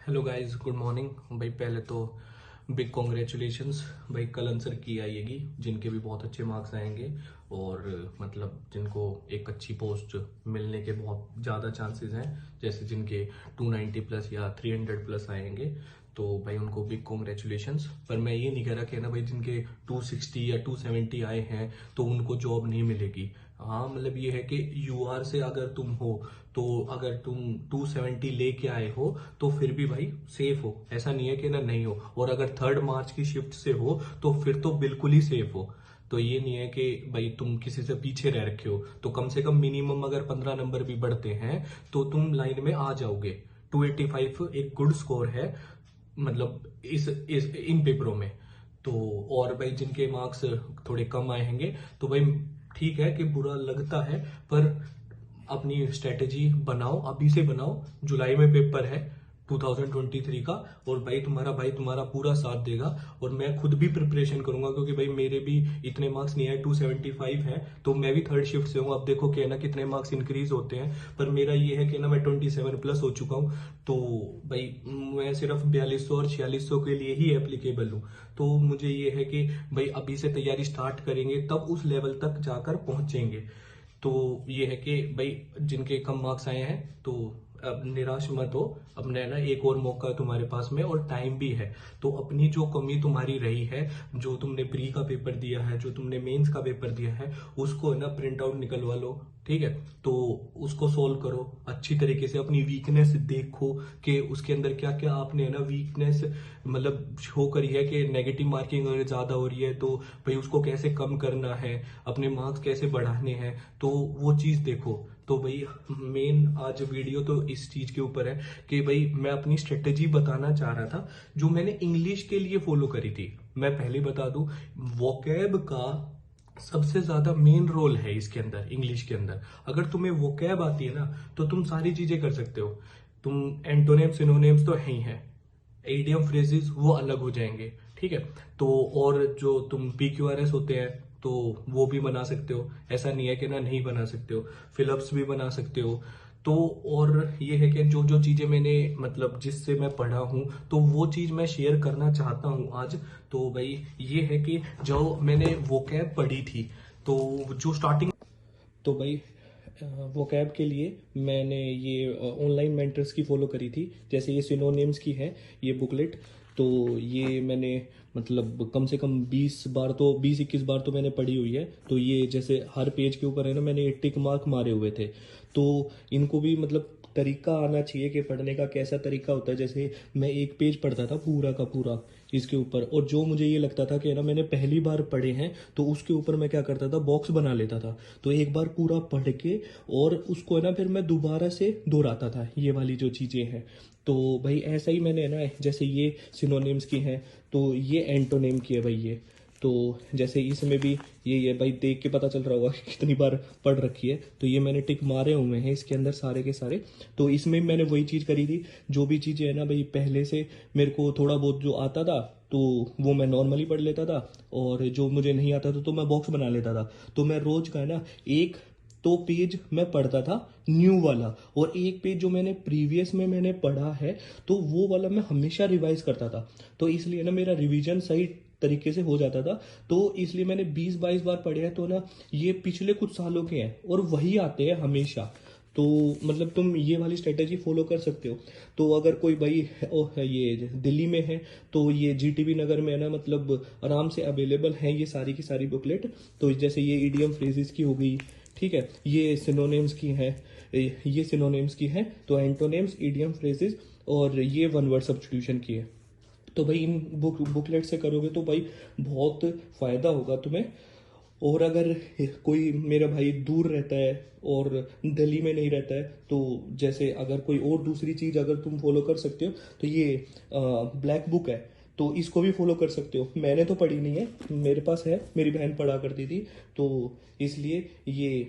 Hello guys, good morning भाई। पहले तो बिग कॉन्ग्रेचुलेशंस भाई। कल आंसर की आएगी जिनके भी बहुत अच्छे मार्क्स आएंगे और मतलब जिनको एक अच्छी पोस्ट मिलने के बहुत ज़्यादा चांसेस हैं, जैसे जिनके 290 प्लस या 300 प्लस आएंगे, तो भाई उनको बिग कॉन्ग्रेचुलेशंस। पर मैं ये नहीं कह रहा कि ना भाई जिनके 260 या 270 आए हैं तो उनको जॉब नहीं मिलेगी। हाँ, मतलब ये है कि यूआर से अगर तुम हो तो अगर तुम 270 लेके आए हो तो फिर भी भाई सेफ हो, ऐसा नहीं है कि ना नहीं हो। और अगर 3 मार्च की शिफ्ट से हो तो फिर तो बिल्कुल ही सेफ हो। तो ये नहीं है कि भाई तुम किसी से पीछे रह रखे हो, तो कम से कम मिनिमम अगर 15 नंबर भी बढ़ते हैं तो तुम लाइन में आ जाओगे। 285 एक गुड स्कोर है, मतलब इस इन पेपरों में। तो और भाई जिनके मार्क्स थोड़े कम आए होंगे तो भाई ठीक है कि बुरा लगता है, पर अपनी स्ट्रेटेजी बनाओ, अभी से बनाओ। जुलाई में पेपर है 2023 का, और भाई तुम्हारा पूरा साथ देगा। और मैं खुद भी प्रिपरेशन करूंगा क्योंकि भाई मेरे भी इतने मार्क्स नहीं आए, 275 हैं, तो मैं भी थर्ड शिफ्ट से हूँ। अब देखो कि ना कितने मार्क्स इंक्रीज होते हैं, पर मेरा ये है कि ना मैं 27 प्लस हो चुका हूँ। तो भाई मैं सिर्फ 4200 और 4600 के लिए ही एप्लीकेबल हूँ। तो मुझे ये है कि भाई अभी से तैयारी स्टार्ट करेंगे तब उस लेवल तक जाकर पहुंचेंगे। तो ये है कि भाई जिनके कम मार्क्स आए हैं तो अब निराश मत हो। अब ना एक और मौका है तुम्हारे पास में और टाइम भी है। तो अपनी जो कमी तुम्हारी रही है, जो तुमने प्री का पेपर दिया है, जो तुमने मेंस का पेपर दिया है, उसको है ना प्रिंट आउट निकलवा लो। ठीक है, तो उसको सोल्व करो अच्छी तरीके से। अपनी वीकनेस देखो कि उसके अंदर क्या क्या आपने है ना वीकनेस मतलब शो करी है, कि नेगेटिव मार्किंग अगर ज्यादा हो रही है तो भाई उसको कैसे कम करना है, अपने मार्क्स कैसे बढ़ाने हैं, तो वो चीज देखो। तो भाई मेन आज वीडियो तो इस चीज के ऊपर है कि भाई मैं अपनी स्ट्रेटेजी बताना चाह रहा था जो मैंने इंग्लिश के लिए फॉलो करी थी। मैं पहले बता दूं, वोकैब का सबसे ज्यादा मेन रोल है इसके अंदर, इंग्लिश के अंदर। अगर तुम्हें वोकैब आती है ना तो तुम सारी चीजें कर सकते हो। तुम एंटोनिम सिनोनिम्स तो है ही है, एडियम फ्रेजेस वो अलग हो जाएंगे। ठीक है, तो और जो तुम PQRS होते हैं तो वो भी बना सकते हो, ऐसा नहीं है कि ना नहीं बना सकते हो। फिलअप्स भी बना सकते हो। तो और ये है कि जो जो चीजें मैंने मतलब जिससे मैं पढ़ा हूं तो वो चीज मैं शेयर करना चाहता हूं आज। तो भाई ये है कि जो मैंने वोकैब पढ़ी थी, तो जो स्टार्टिंग, तो भाई वोकैब के लिए मैंने ये ऑनलाइन मेंटर्स की फॉलो करी थी। जैसे ये सिनोनिम्स की है ये बुकलेट, तो ये मैंने मतलब कम से कम 20 बार तो 20-21 बार तो मैंने पढ़ी हुई है। तो ये जैसे हर पेज के ऊपर है ना मैंने टिक मार्क मारे हुए थे। तो इनको भी मतलब तरीका आना चाहिए कि पढ़ने का कैसा तरीका होता है। जैसे मैं एक पेज पढ़ता था पूरा का पूरा इसके ऊपर, और जो मुझे ये लगता था कि ना मैंने पहली बार पढ़े हैं तो उसके ऊपर मैं क्या करता था, बॉक्स बना लेता था। तो एक बार पूरा पढ़ के और उसको है ना फिर मैं दोबारा से दोहराता था, ये वाली जो चीजें हैं। तो भाई ऐसा ही मैंने है ना, जैसे ये सिनोनिम्स की है तो ये एंटोनिम की है भाई ये। तो जैसे इसमें भी ये भाई देख के पता चल रहा होगा कि कितनी बार पढ़ रखी है। तो ये मैंने टिक मारे हुए हैं इसके अंदर सारे के सारे। तो इसमें मैंने वही चीज करी थी, जो भी चीजें है ना भाई पहले से मेरे को थोड़ा बहुत जो आता था तो वो मैं नॉर्मली पढ़ लेता था, और जो मुझे नहीं आता था तो मैं बॉक्स बना लेता था। तो मैं रोज का है ना एक तो पेज मैं पढ़ता था न्यू वाला, और एक पेज जो मैंने प्रीवियस में मैंने पढ़ा है तो वो वाला मैं हमेशा रिवाइज करता था। तो इसलिए ना मेरा रिवीजन सही तरीके से हो जाता था। तो इसलिए मैंने 20-22 बार पढ़े हैं। तो ना ये पिछले कुछ सालों के हैं और वही आते हैं हमेशा। तो मतलब तुम ये वाली स्ट्रेटेजी फॉलो कर सकते हो। तो अगर कोई भाई ये दिल्ली में है तो ये GTB नगर में है ना, मतलब आराम से अवेलेबल है ये सारी की सारी बुकलेट। तो जैसे ये ईडियम फ्रेजेस की हो गई, ठीक है, ये सिनोनिम्स की है, ये सिनोनिम्स की है, तो एंटोनिम्स, ईडियम फ्रेजेस, और ये वन वर्ड सब्स्टिट्यूशन की है। तो भाई इन बुकलेट से करोगे तो भाई बहुत फायदा होगा तुम्हें। और अगर कोई मेरा भाई दूर रहता है और दिल्ली में नहीं रहता है तो जैसे अगर कोई और दूसरी चीज अगर तुम फॉलो कर सकते हो तो ये ब्लैक बुक है, तो इसको भी फॉलो कर सकते हो। मैंने तो पढ़ी नहीं है, मेरे पास है, मेरी बहन पढ़ा करती थी, तो इसलिए ये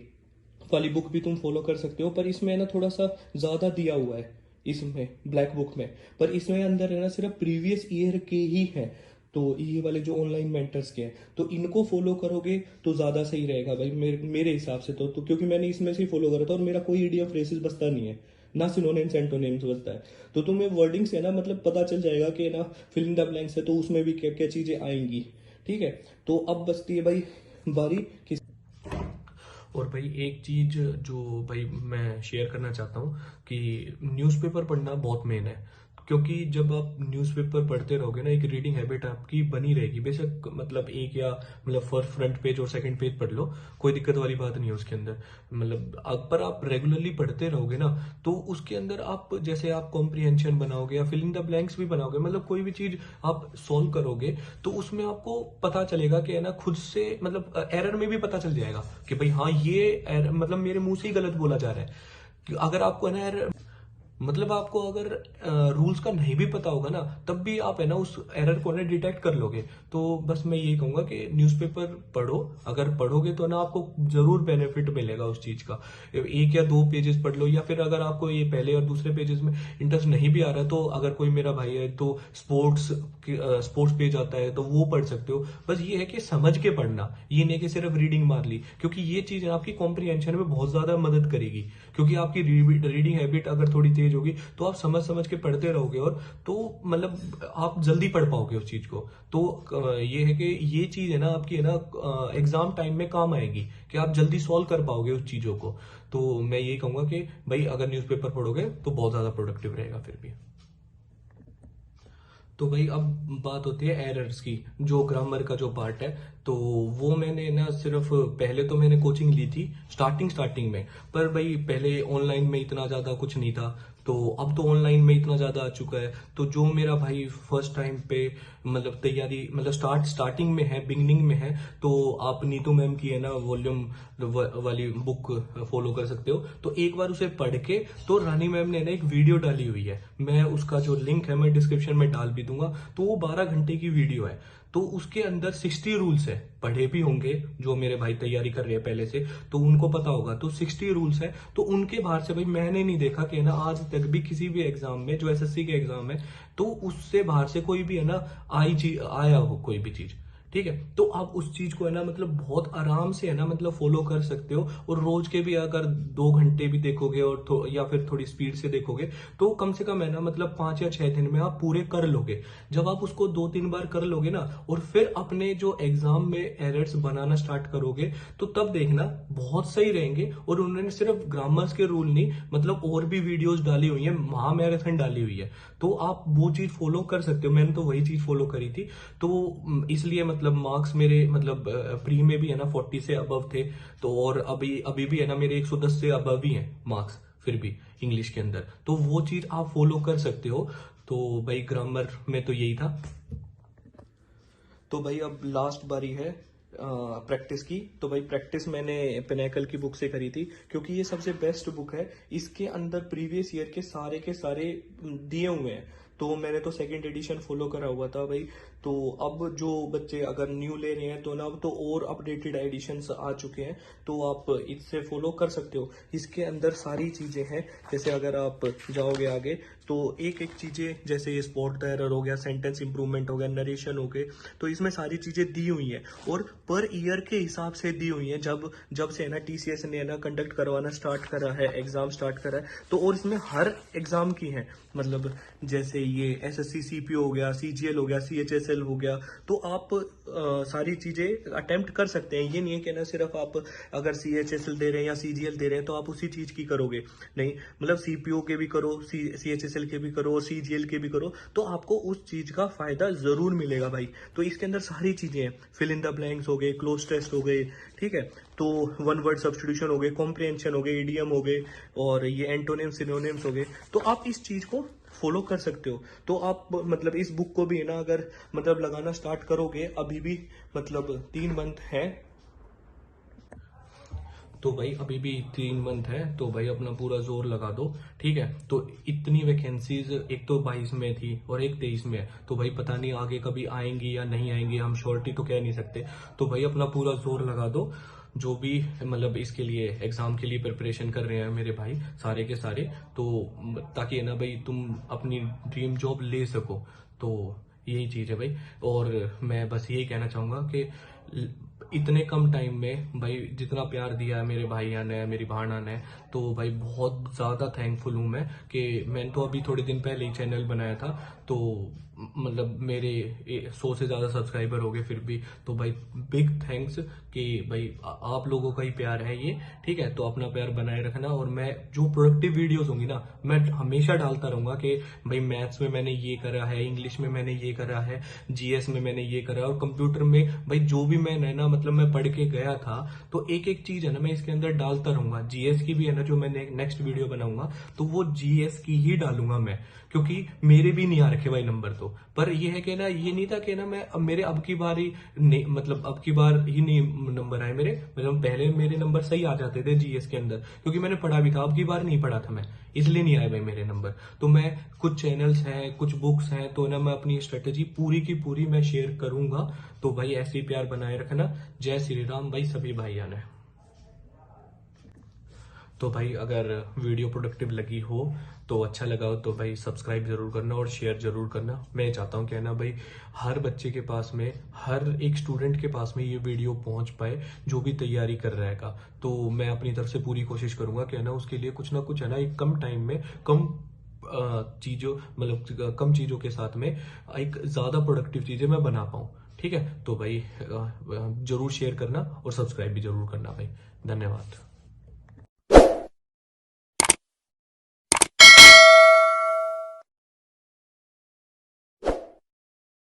वाली बुक भी तुम फॉलो कर सकते हो। पर इसमें है ना थोड़ा सा ज्यादा दिया हुआ है इसमें ब्लैक बुक में, पर इसमें अंदर है ना सिर्फ प्रीवियस ईयर के ही हैं। तो ये वाले जो ऑनलाइन मेंटर्स के हैं, तो इनको फॉलो करोगे तो ज्यादा सही रहेगा भाई मेरे हिसाब से तो क्योंकि मैंने इसमें से ही फॉलो करा था और मेरा कोई ईडीएफ फ्रेसेस बचता नहीं है, ना सिनोनिम्स एंटोनिम्स बचता है। तो तुम्हें वर्डिंग से ना मतलब पता चल जाएगा कि ना फिल इन द ब्लैंक्स है तो उसमें भी क्या क्या चीजें आएंगी। ठीक है, तो अब बचती है भाई बारी किस। और भाई एक चीज जो भाई मैं शेयर करना चाहता हूँ कि न्यूज़पेपर पढ़ना बहुत मेन है, क्योंकि जब आप न्यूज़पेपर पढ़ते रहोगे ना एक रीडिंग हैबिट आपकी बनी रहेगी। बेशक मतलब एक या मतलब फर्स्ट फ्रंट पेज और सेकंड पेज पढ़ लो, कोई दिक्कत वाली बात नहीं है उसके अंदर। मतलब पर आप रेगुलरली पढ़ते रहोगे ना तो उसके अंदर आप जैसे आप कॉम्प्रिहेंशन बनाओगे या फिलिंग द ब्लैंक्स भी बनाओगे, मतलब कोई भी चीज आप सॉल्व करोगे तो उसमें आपको पता चलेगा कि है ना खुद से मतलब एरर में भी पता चल जाएगा कि भाई हाँ ये error, मतलब मेरे मुंह से ही गलत बोला जा रहा है। अगर आपको है ना एरर मतलब आपको अगर रूल्स का नहीं भी पता होगा ना तब भी आप है ना उस एरर को ना डिटेक्ट कर लोगे। तो बस मैं यही कहूंगा कि न्यूज़पेपर पढ़ो, अगर पढ़ोगे तो ना आपको जरूर बेनिफिट मिलेगा उस चीज का। एक या दो पेजेस पढ़ लो, या फिर अगर आपको ये पहले और दूसरे पेजेस में इंटरेस्ट नहीं भी आ रहा है तो अगर कोई मेरा भाई है तो स्पोर्ट्स पेज आता है तो वो पढ़ सकते हो। बस ये है कि समझ के पढ़ना, ये नहीं कि सिर्फ रीडिंग मार ली, क्योंकि ये चीज आपकी कॉम्प्रिहेंशन में बहुत ज्यादा मदद करेगी। क्योंकि आपकी रीडिंग हैबिट अगर थोड़ी तेज होगी तो आप समझ समझ के पढ़ते रहोगे और तो मतलब आप जल्दी पढ़ पाओगे उस चीज को। तो ये है कि ये चीज है ना आपकी है ना एग्जाम टाइम में काम आएगी कि आप जल्दी सॉल्व कर पाओगे उस चीजों को। तो मैं ये कहूंगा कि भाई अगर न्यूज़पेपर पढ़ोगे तो बहुत ज्यादा प्रोडक्टिव रहेगा फिर भी। तो भाई अब बात होती है एरर्स की, जो ग्रामर का जो पार्ट है तो वो मैंने ना सिर्फ पहले तो मैंने कोचिंग ली थी स्टार्टिंग में, पर भाई पहले ऑनलाइन में इतना ज्यादा कुछ नहीं था, तो अब तो ऑनलाइन में इतना ज्यादा आ चुका है। तो जो मेरा भाई फर्स्ट टाइम पे मतलब तैयारी मतलब स्टार्टिंग में है, बिगनिंग में है, तो आप नीतू मैम की है ना वॉल्यूम वाली बुक फॉलो कर सकते हो। तो एक बार उसे पढ़ के तो रानी मैम ने ना एक वीडियो डाली हुई है, मैं उसका जो लिंक है मैं डिस्क्रिप्शन में डाल भी दूंगा। तो वो 12 घंटे की वीडियो है, तो उसके अंदर 60 रूल्स है, पढ़े भी होंगे जो मेरे भाई तैयारी कर रहे हैं पहले से तो उनको पता होगा। तो 60 रूल्स है, तो उनके बाहर से भाई मैंने नहीं देखा कि ना आज तक भी किसी भी एग्जाम में जो एसएससी के एग्जाम है तो उससे बाहर से कोई भी है ना आया हो कोई भी चीज। ठीक है, तो आप उस चीज को है ना मतलब बहुत आराम से है ना मतलब फॉलो कर सकते हो। और रोज के भी अगर 2 घंटे भी देखोगे और या फिर थोड़ी स्पीड से देखोगे तो कम से कम है ना मतलब 5 या 6 दिन में आप पूरे कर लोगे। जब आप उसको 2-3 बार कर लोगे ना और फिर अपने जो एग्जाम में एरर्स बनाना स्टार्ट करोगे तो तब देखना बहुत सही रहेंगे। और उन्होंने सिर्फ ग्रामर्स के रूल नहीं मतलब और भी वीडियोस डाली हुई है, महामैराथन डाली हुई है, तो आप वो चीज फॉलो कर सकते हो। मैंने तो वही चीज फॉलो करी थी, तो इसलिए मतलब मार्क्स मेरे मतलब प्री में भी है ना 40 से अबव थे, तो और अभी अभी भी है ना मेरे 110 से अबव ही हैं मार्क्स फिर भी इंग्लिश के अंदर, तो वो चीज आप फॉलो कर सकते हो। तो भाई ग्रामर में तो यही था। तो भाई अब लास्ट बारी है प्रैक्टिस की। तो भाई प्रैक्टिस मैंने पिनेकल की बुक से करी थी क्योंकि ये सबसे बेस्ट बुक है, इसके अंदर प्रीवियस ईयर के सारे दिए हुए हैं। तो मैंने तो सेकंड एडिशन फॉलो करा हुआ था भाई। तो अब जो बच्चे अगर न्यू ले रहे हैं तो ना अब तो और अपडेटेड एडिशंस आ चुके हैं, तो आप इससे फॉलो कर सकते हो। इसके अंदर सारी चीजें हैं, जैसे अगर आप जाओगे आगे तो एक एक चीजें जैसे ये स्पॉट द एरर हो गया, सेंटेंस इंप्रूवमेंट हो गया, नरेशन हो गए, तो इसमें सारी चीजें दी हुई हैं और पर ईयर के हिसाब से दी हुई हैं। जब से है ना टीसीएस ने है ना कंडक्ट करवाना स्टार्ट करा है, एग्जाम स्टार्ट करा है, तो और इसमें हर एग्जाम की है, मतलब जैसे ये एसएससी सीपीओ हो गया, सीजीएल हो गया, सीएचएसएल हो गया, तो आप सारी चीजें अटेम्प्ट कर सकते हैं। ये नहीं है कि ना सिर्फ आप अगर सीएचएसएल दे रहे हैं या सीजीएल दे रहे हैं तो आप उसी चीज की करोगे, नहीं, मतलब सीपीओ के भी करो, सीएचएसएल के भी करो और सीजीएल के भी करो, तो आपको उस चीज का फायदा जरूर मिलेगा भाई। तो इसके अंदर सारी चीजें हैं, फिल इन द ब्लैंक्स हो गए, क्लोज टेस्ट हो गए, ठीक है, तो वन वर्ड सब्स्टिट्यूशन हो गए, कॉम्प्रिहेंशन हो गए, ईडीएम हो गए, और ये एंटोनिम सिनोनिम्स हो गए, तो आप इस चीज को फॉलो कर सकते हो। तो आप मतलब इस बुक को भी है ना अगर मतलब लगाना स्टार्ट करोगे, अभी भी मतलब 3 मंथ है, तो भाई अभी भी 3 मंथ है, तो भाई अपना पूरा जोर लगा दो। ठीक है, तो इतनी वैकेंसीज एक तो 22 में थी और एक 23 में है, तो भाई पता नहीं आगे कभी आएंगी या नहीं आएंगी, हम श्योरिटी तो कह नहीं सकते। तो भाई अपना पूरा जोर लगा दो, जो भी मतलब इसके लिए एग्जाम के लिए प्रिपरेशन कर रहे हैं मेरे भाई सारे के सारे, तो ताकि है ना भाई तुम अपनी ड्रीम जॉब ले सको। तो यही चीज़ है भाई। और मैं बस यही कहना चाहूँगा कि इतने कम टाइम में भाई जितना प्यार दिया है मेरे भाइयों ने, मेरी बहना ने, तो भाई बहुत ज़्यादा थैंकफुल हूँ मैं कि मैंने तो अभी थोड़े दिन पहले ही चैनल बनाया था, तो मतलब मेरे 100 से ज़्यादा सब्सक्राइबर हो गए फिर भी। तो भाई बिग थैंक्स कि भाई आप लोगों का ही प्यार है ये, ठीक है। तो अपना प्यार बनाए रखना, और मैं जो प्रोडक्टिव वीडियोस होंगी ना मैं हमेशा डालता रहूँगा कि भाई मैथ्स में मैंने ये करा है, इंग्लिश में मैंने ये करा है, जीएस में मैंने ये करा है, और कंप्यूटर में भाई जो भी मैंने ना मतलब मैं पढ़ के गया था, तो एक एक चीज़ है ना मैं इसके अंदर डालता रहूँगा। जीएस की भी है ना जो मैंने नेक्स्ट वीडियो बनाऊंगा तो वो जीएस की ही डालूंगा मैं, क्योंकि मेरे भी नहीं आ रखे भाई नंबर तो। पर ये है कि ना ये नहीं था कि ना मैं अब मेरे अब की बार ही मतलब अब की बार ही नहीं नंबर आए मेरे, मतलब पहले मेरे नंबर सही आ जाते थे जीएस के अंदर क्योंकि मैंने पढ़ा भी था, अब की बार नहीं पढ़ा था मैं, इसलिए नहीं आए भाई मेरे नंबर। तो मैं कुछ चैनल्स हैं, कुछ बुक्स हैं, तो ना मैं अपनी स्ट्रेटेजी पूरी की पूरी मैं शेयर करूंगा। तो भाई ऐसे ही प्यार बनाए रखना। जय श्री राम भाई सभी भाइयों ने। तो भाई अगर वीडियो प्रोडक्टिव लगी हो तो अच्छा लगा हो तो भाई सब्सक्राइब जरूर करना और शेयर जरूर करना। मैं चाहता हूँ कि ना भाई हर बच्चे के पास में, हर एक स्टूडेंट के पास में ये वीडियो पहुंच पाए जो भी तैयारी कर रहेगा। तो मैं अपनी तरफ से पूरी कोशिश करूंगा कि ना उसके लिए कुछ ना कुछ है ना एक कम टाइम में कम चीजों मतलब कम चीजों के साथ में एक ज्यादा प्रोडक्टिव चीजें मैं बना पाऊँ। ठीक है, तो भाई जरूर शेयर करना और सब्सक्राइब भी जरूर करना भाई। धन्यवाद।